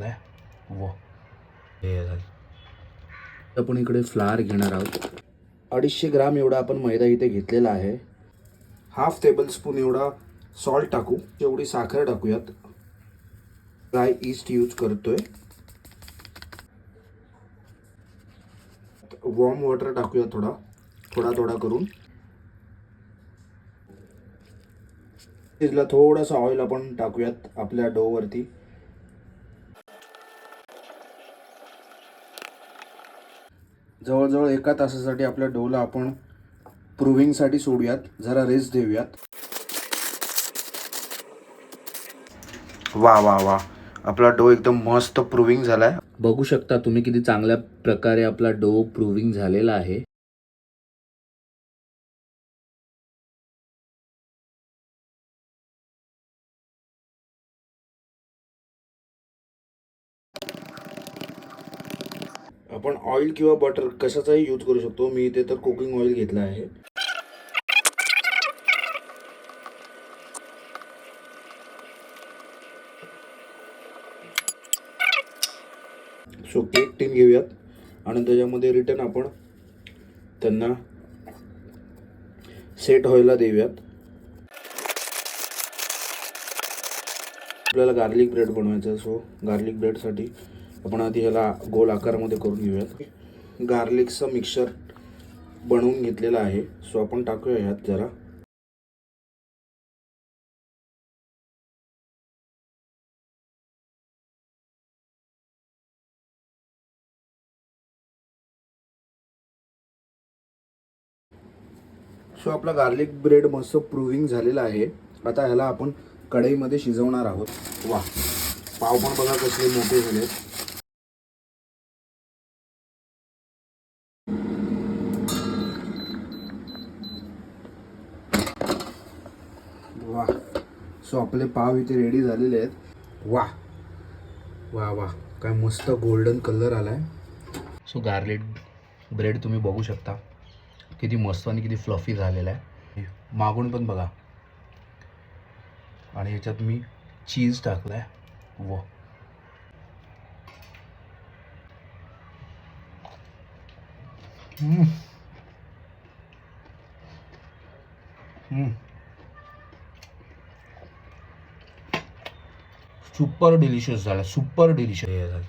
टाकलाय व हे झालं. आपण इकडे फ्लावर घेणार आहोत. 250 ग्राम एवढा आपण मैदा इथे घेतलेला आहे. हाफ टेबलस्पून एवढा सॉल्ट टाकू. एवढी साखर टाकूयात. ड्राय ईस्ट यूज करतोय. वॉर्म वॉटर टाकूया थोडा थोडा करून. तिला थोडासा ऑइल आपण टाकूयात आपल्या डो वरती. जवळजवळ 1 तासासाठी आपल्या डोला आपण प्रूव्हिंगसाठी सोडूयात. जरा रेस्ट देऊयात. वा वा वा, आपला डो एकदम मस्त प्रूव्हिंग झालाय. बघू शकता तुम्ही किती चांगल्या प्रकारे आपला डो प्रूव्हिंग झालेला आहे. आपण ऑइल किंवा बटर कशाचाही यूज करू शकतो. मी इथे तर कुकिंग ऑइल घेतला आहे. सो केक टीन घेऊयात आणि त्याच्यामध्ये रिटर्न आपण त्यांना सेट व्हायला देऊयात. आपल्याला गार्लिक ब्रेड बनवायचा. सो गार्लिक ब्रेडसाठी आपण आधी ह्याला गोल आकारामध्ये करून घेऊयात. गार्लिकचं मिक्सचर बनवून घेतलेलं आहे. सो आपण टाकूया ह्यात जरा. सो आपला गार्लिक ब्रेड मस्त प्रूव्हिंग झालेला आहे. आता ह्याला आपण कढईमध्ये शिजवणार आहोत. वा, पाव पण बघा कसले मोठे झाले. वा, सो आपले पाव इथे रेडी झालेले आहेत. वा वा वा, काय मस्त गोल्डन कलर आलाय. सो गार्लिक ब्रेड तुम्ही बघू शकता किती मस्त आणि किती फ्लफी झालेला आहे. मागून पण बघा. आणि ह्याच्यात मी चीज टाकलाय. व सुपर डिलिशियस झाला. सुपर डिलिशियस झालं.